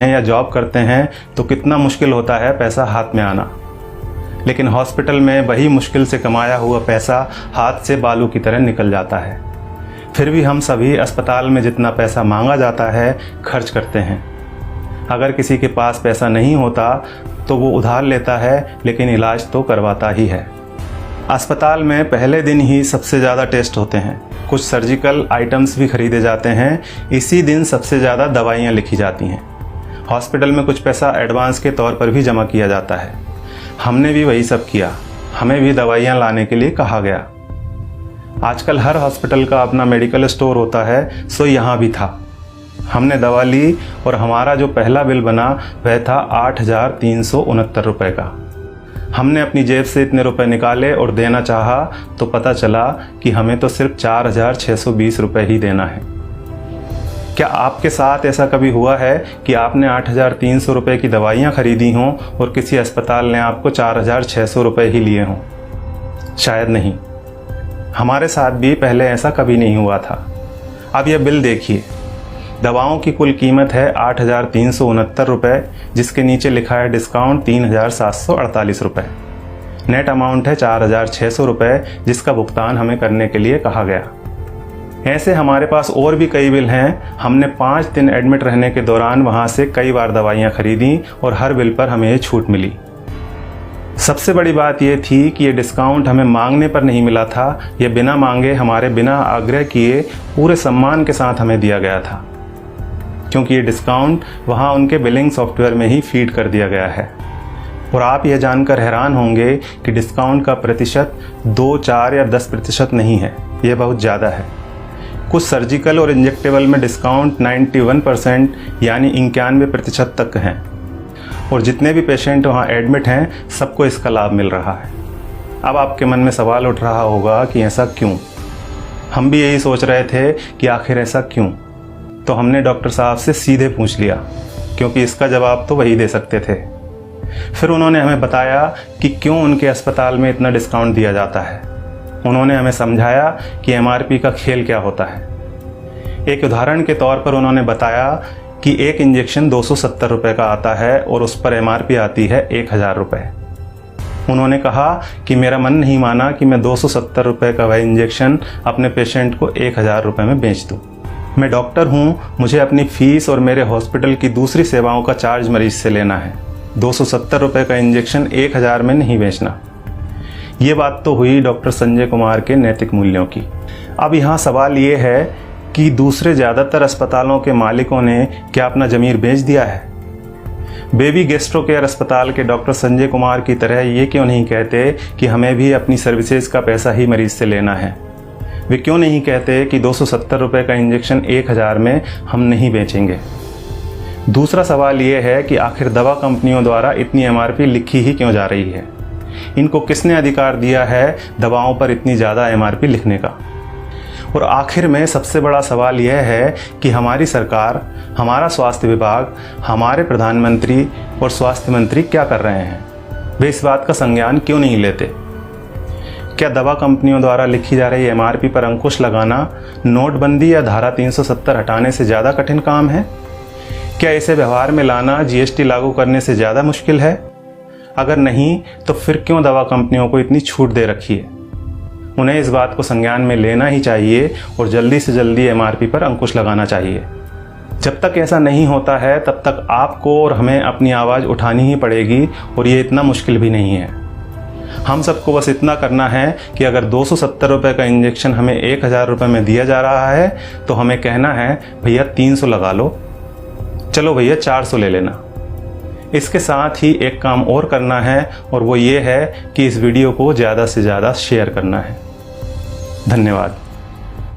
हैं या जॉब करते हैं तो कितना मुश्किल होता है पैसा हाथ में आना, लेकिन हॉस्पिटल में वही मुश्किल से कमाया हुआ पैसा हाथ से बालू की तरह निकल जाता है। फिर भी हम सभी अस्पताल में जितना पैसा मांगा जाता है खर्च करते हैं। अगर किसी के पास पैसा नहीं होता तो वो उधार लेता है, लेकिन इलाज तो करवाता ही है। अस्पताल में पहले दिन ही सबसे ज़्यादा टेस्ट होते हैं, कुछ सर्जिकल आइटम्स भी खरीदे जाते हैं, इसी दिन सबसे ज़्यादा दवाइयाँ लिखी जाती हैं। हॉस्पिटल में कुछ पैसा एडवांस के तौर पर भी जमा किया जाता है। हमने भी वही सब किया, हमें भी दवाइयाँ लाने के लिए कहा गया। आजकल हर हॉस्पिटल का अपना मेडिकल स्टोर होता है, सो यहाँ भी था। हमने दवा ली और हमारा जो पहला बिल बना वह था 8,369 रुपये का। हमने अपनी जेब से इतने रुपए निकाले और देना चाहा तो पता चला कि हमें तो सिर्फ 4,620 रुपये ही देना है। क्या आपके साथ ऐसा कभी हुआ है कि आपने 8,300 रुपये की दवाइयाँ खरीदी हों और किसी अस्पताल ने आपको 4,600 रुपये ही लिए हों? शायद नहीं। हमारे साथ भी पहले ऐसा कभी नहीं हुआ था। अब यह बिल देखिए, दवाओं की कुल कीमत है 8,369 रुपये, जिसके नीचे लिखा है डिस्काउंट 3,748 रुपये। नेट अमाउंट है 4,600 रुपये, जिसका भुगतान हमें करने के लिए कहा गया। ऐसे हमारे पास और भी कई बिल हैं। हमने 5 दिन एडमिट रहने के दौरान वहाँ से कई बार दवाइयाँ खरीदी और हर बिल पर हमें ये छूट मिली। सबसे बड़ी बात यह थी कि ये डिस्काउंट हमें मांगने पर नहीं मिला था, ये बिना मांगे हमारे बिना आग्रह किए पूरे सम्मान के साथ हमें दिया गया था, क्योंकि ये डिस्काउंट वहाँ उनके बिलिंग सॉफ्टवेयर में ही फीड कर दिया गया है। और आप यह जानकर हैरान होंगे कि डिस्काउंट का प्रतिशत 2, 4 या 10% नहीं है, यह बहुत ज़्यादा है। कुछ सर्जिकल और इंजेक्टेबल में डिस्काउंट 91% यानी 91% तक हैं, और जितने भी पेशेंट वहाँ एडमिट हैं सबको इसका लाभ मिल रहा है। अब आपके मन में सवाल उठ रहा होगा कि ऐसा क्यों? हम भी यही सोच रहे थे कि आखिर ऐसा क्यों। तो हमने डॉक्टर साहब से सीधे पूछ लिया, क्योंकि इसका जवाब तो वही दे सकते थे। फिर उन्होंने हमें बताया कि क्यों उनके अस्पताल में इतना डिस्काउंट दिया जाता है। उन्होंने हमें समझाया कि MRP का खेल क्या होता है। एक उदाहरण के तौर पर उन्होंने बताया कि एक इंजेक्शन 270 रुपये का आता है और उस पर MRP आती है 1,000 रुपये। उन्होंने कहा कि मेरा मन नहीं माना कि मैं 270 रुपये का वह इंजेक्शन अपने पेशेंट को 1,000 रुपये में बेच दूँ। मैं डॉक्टर हूँ, मुझे अपनी फ़ीस और मेरे हॉस्पिटल की दूसरी सेवाओं का चार्ज मरीज से लेना है। 270 रुपये का इंजेक्शन 1,000 में नहीं बेचना। ये बात तो हुई डॉक्टर संजय कुमार के नैतिक मूल्यों की। अब यहाँ सवाल ये है कि दूसरे ज़्यादातर अस्पतालों के मालिकों ने क्या अपना ज़मीर बेच दिया है? बेबी गैस्ट्रो केयर अस्पताल के डॉक्टर संजय कुमार की तरह ये क्यों नहीं कहते कि हमें भी अपनी सर्विसेज का पैसा ही मरीज से लेना है? वे क्यों नहीं कहते कि 270 रुपये का इंजेक्शन 1,000 में हम नहीं बेचेंगे? दूसरा सवाल ये है कि आखिर दवा कंपनियों द्वारा इतनी MRP लिखी ही क्यों जा रही है? इनको किसने अधिकार दिया है दवाओं पर इतनी ज़्यादा MRP लिखने का? और आखिर में सबसे बड़ा सवाल यह है कि हमारी सरकार, हमारा स्वास्थ्य विभाग, हमारे प्रधानमंत्री और स्वास्थ्य मंत्री क्या कर रहे हैं? वे इस बात का संज्ञान क्यों नहीं लेते? क्या दवा कंपनियों द्वारा लिखी जा रही MRP पर अंकुश लगाना नोटबंदी या धारा 370 हटाने से ज़्यादा कठिन काम है? क्या इसे व्यवहार में लाना GST लागू करने से ज़्यादा मुश्किल है? अगर नहीं तो फिर क्यों दवा कंपनियों को इतनी छूट दे रखी है? उन्हें इस बात को संज्ञान में लेना ही चाहिए और जल्दी से जल्दी MRP पर अंकुश लगाना चाहिए। जब तक ऐसा नहीं होता है तब तक आपको और हमें अपनी आवाज़ उठानी ही पड़ेगी, और ये इतना मुश्किल भी नहीं है। हम सबको बस इतना करना है कि अगर 270 रुपये का इंजेक्शन हमें 1,000 रुपये में दिया जा रहा है तो हमें कहना है भैया 300 लगा लो, चलो भैया 400 ले लेना। इसके साथ ही एक काम और करना है, और वो ये है कि इस वीडियो को ज़्यादा से ज़्यादा शेयर करना है। धन्यवाद।